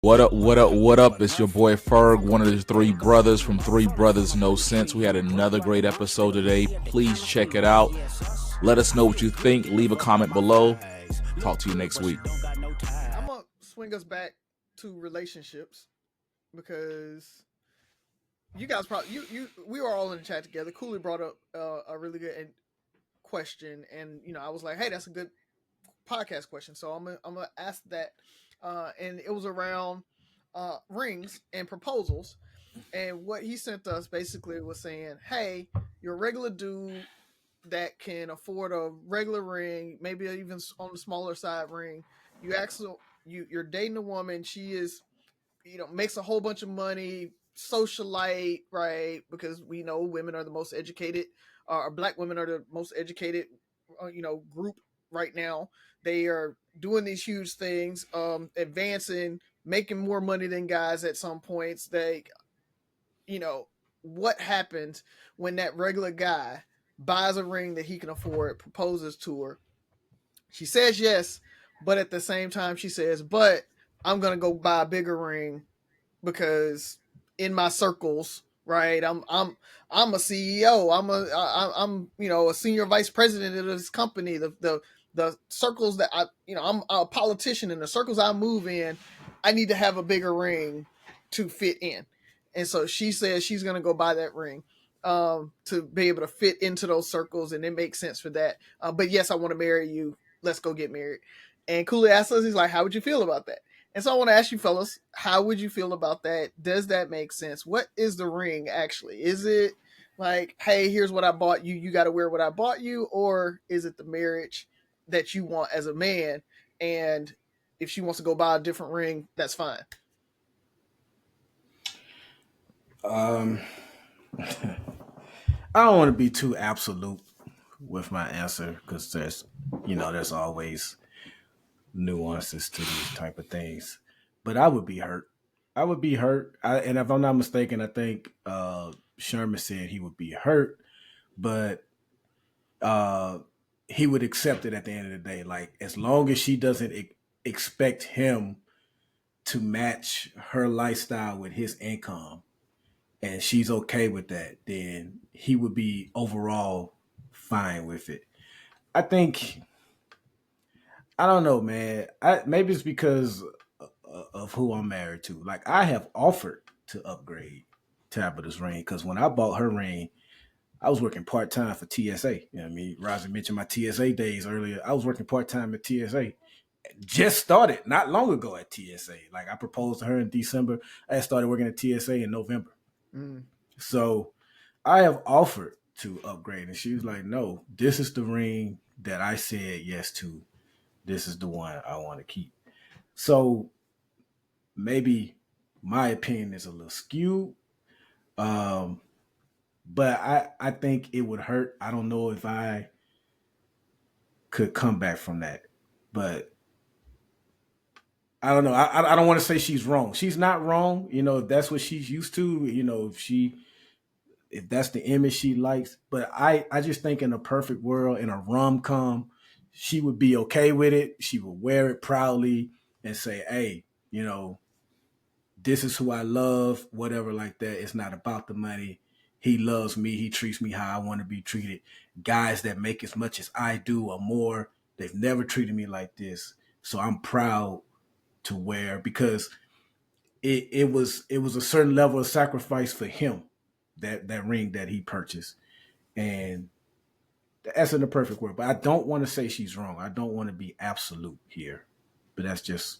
What up, what up, what up? It's your boy Ferg, one of the three brothers from Three Brothers No Sense. We had another great episode today. Please check it out. Let us know what you think. Leave a comment below. Talk to you next week. I'm gonna swing us back to relationships because you guys probably we were all in the chat together. Cooley brought up a really good question, and I was like, hey, that's a good podcast question. So I'm gonna ask that, and it was around rings and proposals. And what he sent us basically was saying, hey, you're a regular dude that can afford a regular ring, maybe even on the smaller side ring. You actually you're dating a woman. She is, makes a whole bunch of money, socialite, right? Because we know women are the most educated, or black women are the most educated, group right now. They are doing these huge things, advancing, making more money than guys at some points. You know, what happens when that regular guy buys a ring that he can afford, proposes to her. She says yes, but at the same time she says, "But I'm gonna go buy a bigger ring because in my circles, right? I'm a CEO. I'm a senior vice president of this company. The circles that I'm a politician in the circles I move in. I need to have a bigger ring to fit in." And so she says she's gonna go buy that ring to be able to fit into those circles, and it makes sense for that. But yes, I want to marry you. Let's go get married. And Cooley asked us, he's like, "How would you feel about that?" And so I want to ask you, fellas, how would you feel about that? Does that make sense? What is the ring actually? Is it like, hey, here's what I bought you, you got to wear what I bought you? Or is it the marriage that you want as a man? And if she wants to go buy a different ring, that's fine. Um, I don't want to be too absolute with my answer because there's always nuances to these type of things. But I would be hurt. I would be hurt. And if I'm not mistaken, I think Sherman said he would be hurt, but uh, he would accept it at the end of the day. Like as long as she doesn't expect him to match her lifestyle with his income, and she's okay with that, then he would be overall fine with it. I think I don't know, man. Maybe it's because of who I'm married to. Like I have offered to upgrade Tabitha's ring because when I bought her ring, I was working part time for TSA. You know what I mean? Razi mentioned my TSA days earlier. I was working part time at TSA. Just started not long ago at TSA. Like I proposed to her in December. I started working at TSA in November. Mm. So I have offered to upgrade, and she was like, "No, this is the ring that I said yes to. This is the one I want to keep." So maybe my opinion is a little skewed, um, but I think it would hurt. I don't know if I could come back from that, but I don't know. I don't want to say she's wrong. She's not wrong. If that's what she's used to. If that's the image she likes. But I just think in a perfect world, in a rom com, she would be okay with it. She would wear it proudly and say, "Hey, this is who I love," whatever like that. It's not about the money. He loves me. He treats me how I want to be treated. Guys that make as much as I do or more, they've never treated me like this. So I'm proud to wear because it was a certain level of sacrifice for him, that ring that he purchased. And that's in the perfect world. But I don't want to say she's wrong. I don't want to be absolute here. But that's just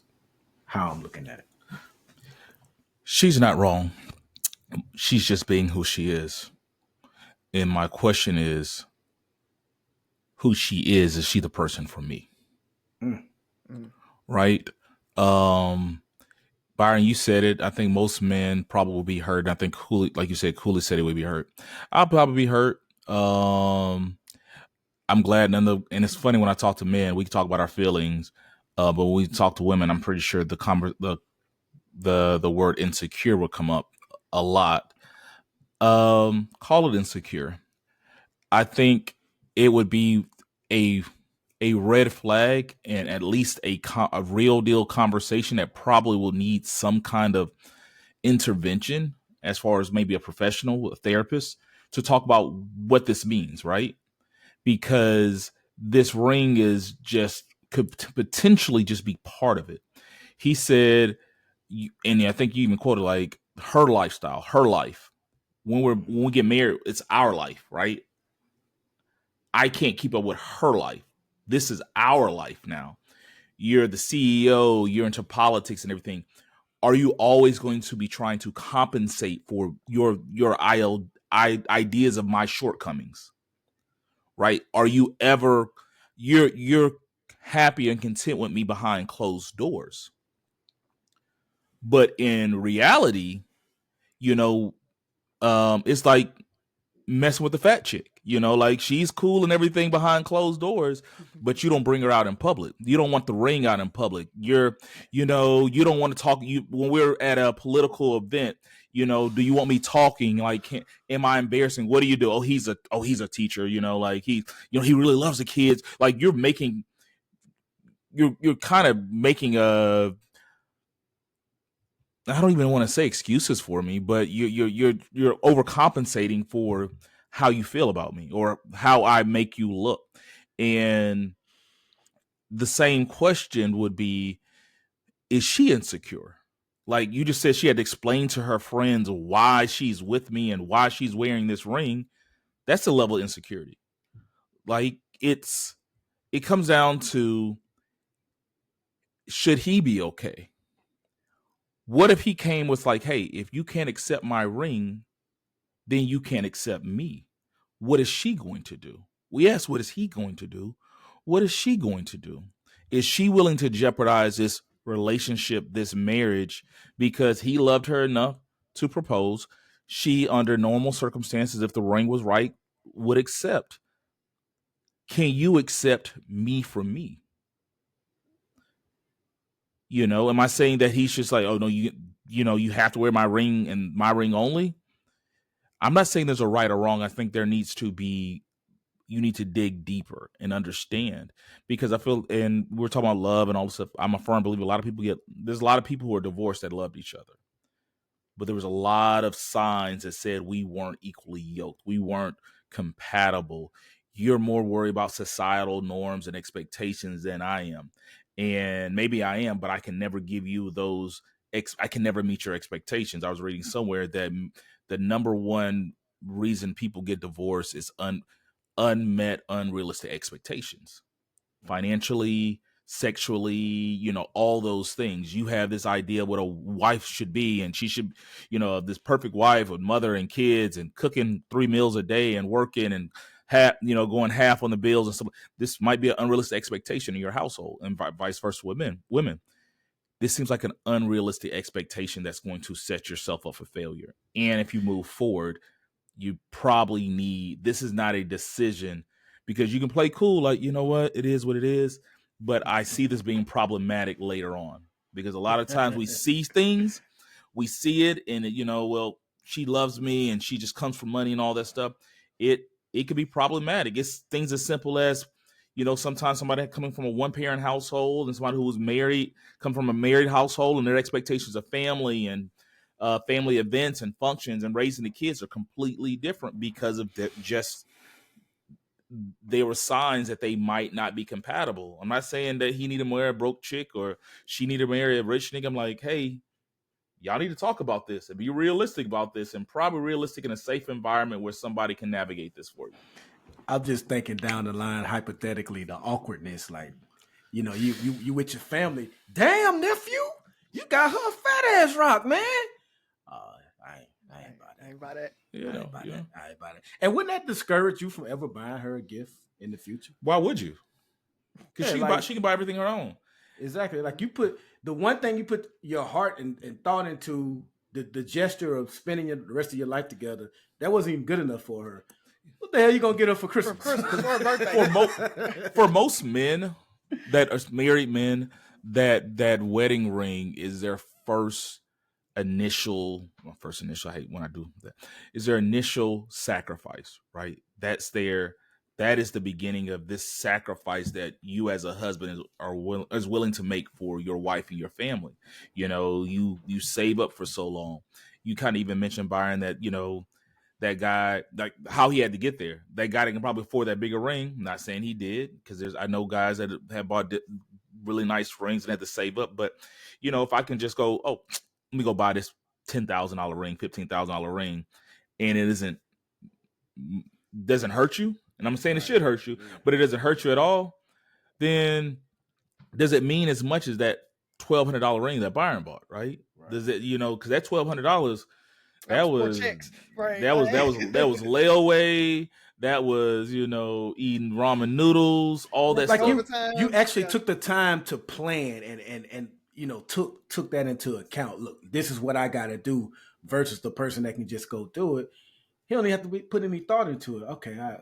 how I'm looking at it. She's not wrong. She's just being who she is. And my question is, who she is she the person for me? Mm. Mm. Right? Byron, you said it. I think most men probably will be hurt. I think Cooley, like you said, Cooley said it would be hurt. I'll probably be hurt. I'm glad and it's funny when I talk to men, we can talk about our feelings. But when we talk to women, I'm pretty sure the word insecure will come up a lot. Call it insecure. I think it would be a a red flag and at least a real deal conversation that probably will need some kind of intervention as far as maybe a professional, a therapist, to talk about what this means, right? Because this ring is just could potentially just be part of it. He said, and I think you even quoted like her lifestyle, her life. When we get married, it's our life, right? I can't keep up with her life. This is our life now. You're the CEO, you're into politics and everything. Are you always going to be trying to compensate for your ideas of my shortcomings? Right? Are you ever you're happy and content with me behind closed doors? But in reality, you know, it's like messing with the fat chick. Like she's cool and everything behind closed doors, but you don't bring her out in public. You don't want the ring out in public. You don't want to talk. When we're at a political event, do you want me talking? Like, am I embarrassing? What do you do? Oh, he's a teacher. Like he really loves the kids. Like you're kind of making I don't even want to say excuses for me, but you're overcompensating for how you feel about me or how I make you look. And the same question would be, is she insecure? Like you just said, she had to explain to her friends why she's with me and why she's wearing this ring. That's the level of insecurity. Like it comes down to, should he be okay? What if he came with like, hey, if you can't accept my ring, then you can't accept me. What is she going to do? We ask, what is he going to do? What is she going to do? Is she willing to jeopardize this relationship, this marriage, because he loved her enough to propose? She, under normal circumstances, if the ring was right, would accept. Can you accept me for me? Am I saying that he's just like, oh no, you have to wear my ring and my ring only? I'm not saying there's a right or wrong. I think there needs to be, you need to dig deeper and understand, because I feel, and we're talking about love and all this stuff. I'm a firm believer. There's a lot of people who are divorced that loved each other, but there was a lot of signs that said we weren't equally yoked. We weren't compatible. You're more worried about societal norms and expectations than I am. And maybe I am, but I can never give you those. I can never meet your expectations. I was reading somewhere that the number one reason people get divorced is unmet, unrealistic expectations, financially, sexually, all those things. You have this idea of what a wife should be, and she should, this perfect wife with mother and kids and cooking 3 meals a day and working and going half on the bills and stuff. This might be an unrealistic expectation in your household, and vice versa with women. This seems like an unrealistic expectation that's going to set yourself up for failure. And if you move forward, you probably need, this is not a decision, because you can play cool, like, you know what, it is what it is. But I see this being problematic later on, because a lot of times we see things, we see it, and well, she loves me and she just comes for money and all that stuff. It could be problematic. It's things as simple as, sometimes somebody coming from a one-parent household and somebody who was married come from a married household, and their expectations of family and family events and functions and raising the kids are completely different, because of there were signs that they might not be compatible. I'm not saying that he needed to marry a broke chick or she needed to marry a rich nigga. I'm like, hey, y'all need to talk about this and be realistic about this, and probably realistic in a safe environment where somebody can navigate this for you. I'm just thinking down the line, hypothetically, the awkwardness, like, you with your family. Damn, nephew, you got her a fat ass rock, man. I ain't about that. I ain't about it. And wouldn't that discourage you from ever buying her a gift in the future? Why would you? Because she can buy everything her own. Exactly. Like, you put the one thing you put your heart and thought into, the gesture of spending the rest of your life together, that wasn't even good enough for her. What the hell are you gonna get her for Christmas? For birthday. For most men that are married men, that wedding ring is their first initial. I hate when I do that. Is their initial sacrifice, right? That's that is the beginning of this sacrifice that you as a husband is willing to make for your wife and your family. You know, you save up for so long. You kind of even mentioned, Byron, that, you know, that guy, like how he had to get there. That guy that can probably afford that bigger ring. I'm not saying he did, because I know guys that have bought really nice rings and had to save up. But, you know, if I can just go, oh, let me go buy this $10,000 ring, $15,000 ring, and it doesn't hurt you, and I'm saying it should hurt you, but it doesn't hurt you at all, then does it mean as much as that $1,200 ring that Byron bought, right? Does it, you know, because that $1,200, that was checks, right? that was layaway. That was, you know, eating ramen noodles, all that like stuff. You actually took the time to plan and you know, took that into account. Look, this is what I got to do versus the person that can just go do it. He only have to put any thought into it. Okay, yeah.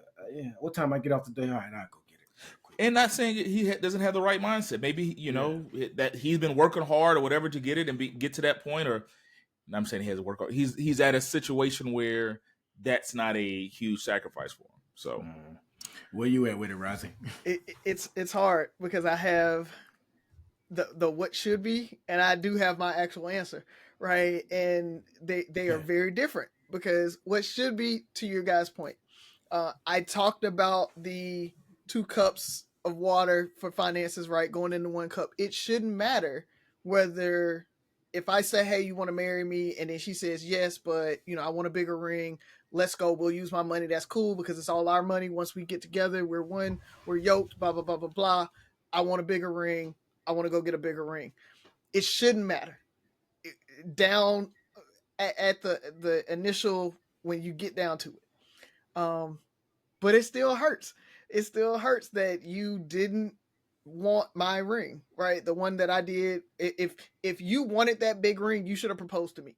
What time I get off the day? All right, I'll go get it. And not saying he doesn't have the right mindset. Maybe, you know, that he's been working hard or whatever to get it and get to that point. Or I'm saying he has to work hard. He's at a situation where that's not a huge sacrifice for him. So, where you at with it, Razi? It's hard because I have the what should be, and I do have my actual answer, right? And they are very different. Because what should be, to your guys' point, I talked about the 2 cups of water for finances, right, going into 1 cup. It shouldn't matter whether, if I say, hey, you want to marry me, and then she says yes, but, you know, I want a bigger ring, let's go, we'll use my money, that's cool, because it's all our money. Once we get together, we're one, we're yoked, blah, blah, blah, blah, blah. I want a bigger ring. I want to go get a bigger ring. It shouldn't matter. Down at the initial, when you get down to it, but it still hurts. It still hurts that you didn't want my ring, right? The one that I did. If you wanted that big ring, you should have proposed to me,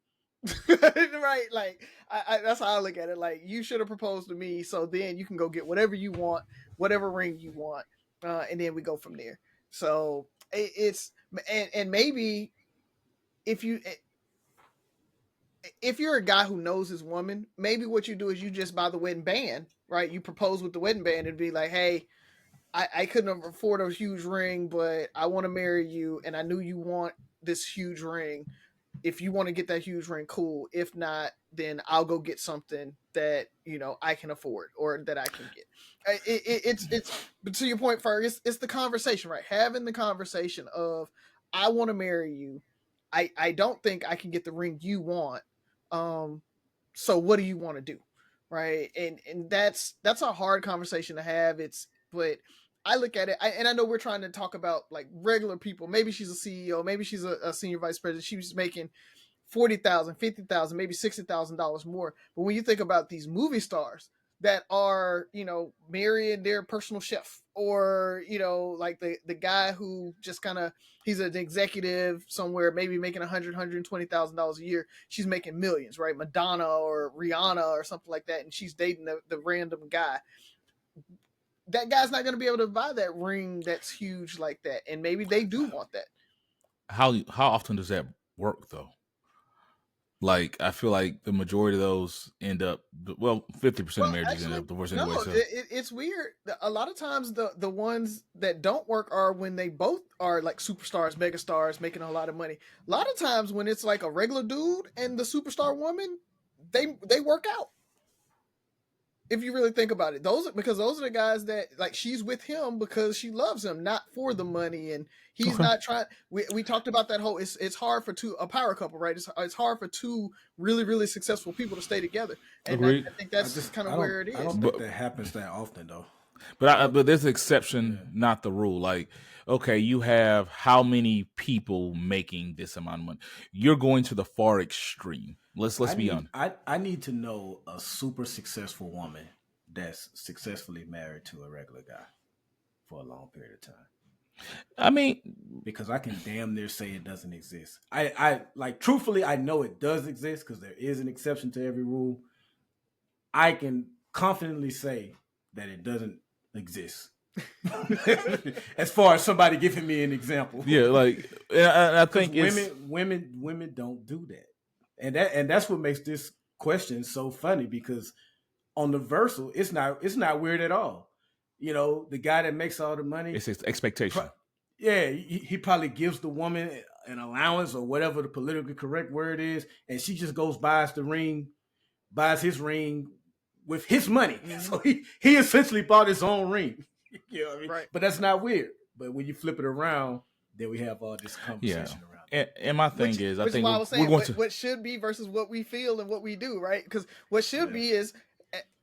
right? Like that's how I look at it. Like, you should have proposed to me, so then you can go get whatever you want, whatever ring you want, and then we go from there. So it's and maybe if you're a guy who knows his woman, maybe what you do is you just buy the wedding band, right? You propose with the wedding band and be like, hey, I couldn't afford a huge ring, but I want to marry you, and I knew you want this huge ring. If you want to get that huge ring, cool. If not, then I'll go get something that, you know, I can afford or that I can get. It's but to your point, Ferg, it's the conversation, right? Having the conversation of, I want to marry you. I don't think I can get the ring you want. So what do you want to do? Right. And that's a hard conversation to have. But I look at it, and I know we're trying to talk about like regular people. Maybe she's a CEO, maybe she's a senior vice president. She was making $40,000, $50,000, maybe $60,000 more. But when you think about these movie stars that are, you know, marrying their personal chef, or, you know, like the guy who just kind of, he's an executive somewhere, maybe making $120,000 a year. She's making millions, right? Madonna or Rihanna or something like that, and she's dating the random guy. That guy's not going to be able to buy that ring that's huge like that, and maybe they do want that. How often does that work though? Like, I feel like the majority of those end up, 50% of marriages end up divorced anyway. No, so. It's weird. A lot of times the ones that don't work are when they both are like superstars, megastars, making a lot of money. A lot of times when it's like a regular dude and the superstar woman, they work out. If you really think about it, those are the guys that, like, she's with him because she loves him, not for the money, and he's not trying. We talked about that whole. It's hard for a power couple, right? It's hard for 2 really, really successful people to stay together, and I think that's kind of where it is. I don't think that happens that often, though. But there's an exception, not the rule. Like, okay, you have how many people making this amount of money? You're going to the far extreme. Let's be honest. I need to know a super successful woman that's successfully married to a regular guy for a long period of time. I mean, because I can damn near say it doesn't exist. I like, truthfully, I know it does exist because there is an exception to every rule. I can confidently say that it doesn't exist. As far as somebody giving me an example. Yeah, like, I think women don't do that. And that's what makes this question so funny, because on the Versal, it's not weird at all. You know, the guy that makes all the money. It's his expectation. He probably gives the woman an allowance or whatever the politically correct word is, and she just goes buys his ring with his money. Mm-hmm. So he essentially bought his own ring. You know what I mean? Right. But that's not weird. But when you flip it around, then we have all this conversation around. And my thing is, I think why I was saying what should be versus what we feel and what we do, right? Because what should be is,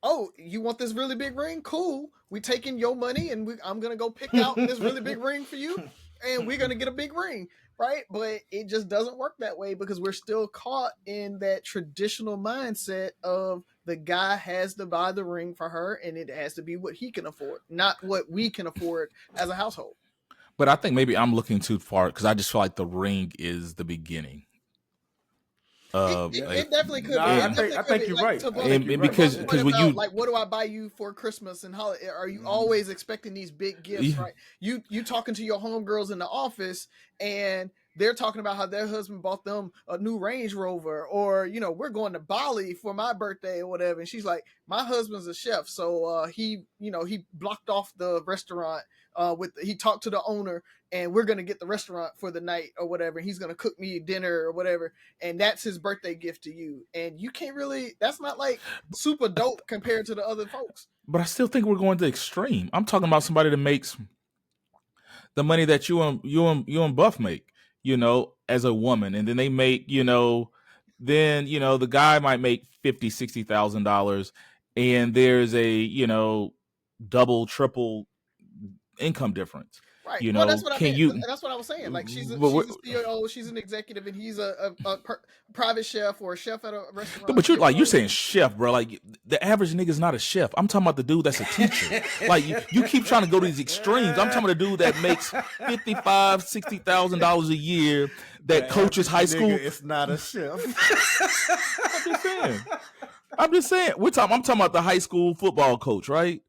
oh, you want this really big ring? Cool. We taking your money and I'm gonna go pick out this really big ring for you, and we're gonna get a big ring, right? But it just doesn't work that way because we're still caught in that traditional mindset of the guy has to buy the ring for her, and it has to be what he can afford, not what we can afford as a household. But I think maybe I'm looking too far because I just feel like the ring is the beginning. It definitely could be. I think you're right. Because when you like, what do I buy you for Christmas and holiday? Are you always expecting these big gifts, right? You talking to your homegirls in the office and they're talking about how their husband bought them a new Range Rover, or, you know, we're going to Bali for my birthday or whatever. And she's like, my husband's a chef. So he blocked off the restaurant he talked to the owner, and we're going to get the restaurant for the night or whatever. He's going to cook me dinner or whatever. And that's his birthday gift to you. And you can't really, that's not like super dope compared to the other folks. But I still think we're going to extreme. I'm talking about somebody that makes the money that you and Buff make, you know, as a woman. And then they make, you know, then, you know, the guy might make $50,000, $60,000, and there's a, you know, double, triple income difference. Right. You know, that's what that's what I was saying. Like, she's a CEO, she's an executive, and he's a private chef or a chef at a restaurant. But you're saying chef, bro. Like, the average nigga's not a chef. I'm talking about the dude that's a teacher. Like, you keep trying to go to these extremes. I'm talking about the dude that makes $55,000, $60,000 a year that coaches high school. It's not a chef. I'm just saying. I'm talking about the high school football coach, right?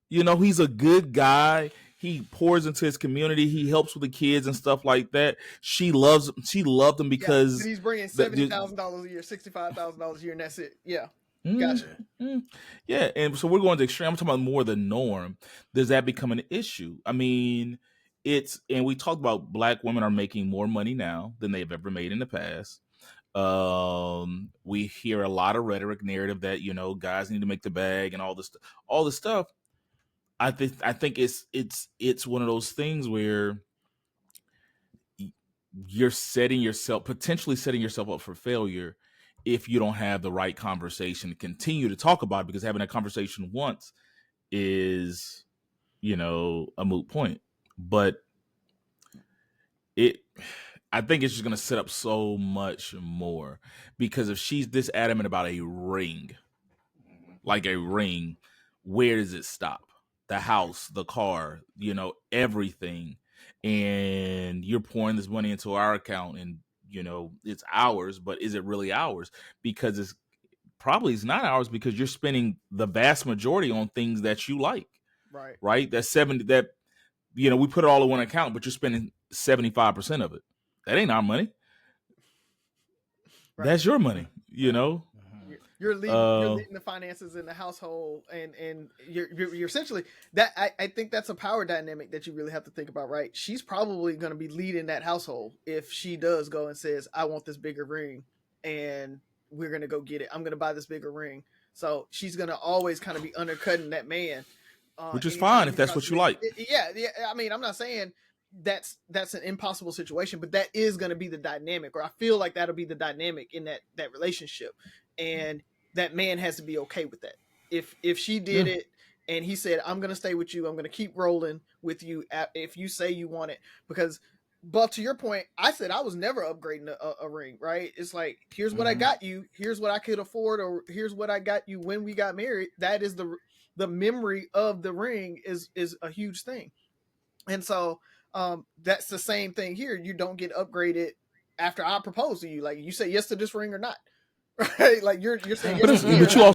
You know, he's a good guy. He pours into his community. He helps with the kids and stuff like that. She loved him because he's bringing $70,000 a year, $65,000 a year, and that's it. Yeah, gotcha. Yeah, and so we're going to extreme. I'm talking about more the norm. Does that become an issue? I mean, and we talked about Black women are making more money now than they've ever made in the past. We hear a lot of rhetoric, narrative that, you know, guys need to make the bag and all this stuff. I think it's one of those things where you're potentially setting yourself up for failure if you don't have the right conversation to continue to talk about it, because having a conversation once is, you know, a moot point. But I think it's just going to set up so much more, because if she's this adamant about a ring, like a ring, where does it stop? The house, the car, you know, everything. And you're pouring this money into our account, and, you know, it's ours, but is it really ours? Because it's not ours, because you're spending the vast majority on things that you like. Right? That's 70, that, you know, we put it all in one account, but you're spending 75% of it. That ain't our money. Right. That's your money, you know? You're leading the finances in the household, and you're essentially that. I think that's a power dynamic that you really have to think about, right? She's probably going to be leading that household if she does go and says, I want this bigger ring, and we're going to go get it. I'm going to buy this bigger ring. So she's going to always kind of be undercutting that man. Which is fine if that's what you like. Yeah. I mean, I'm not saying that's an impossible situation, but that is going to be the dynamic, or I feel like that'll be the dynamic in that relationship. And that man has to be okay with that. If she did it and he said, I'm going to stay with you, I'm going to keep rolling with you if you say you want it. Because, but to your point, I said I was never upgrading a ring, right? It's like, here's what I got you, here's what I could afford, or here's what I got you when we got married. That is the memory of the ring is a huge thing. And so that's the same thing here. You don't get upgraded after I propose to you. Like, you say yes to this ring or not. Right, like you're saying, but you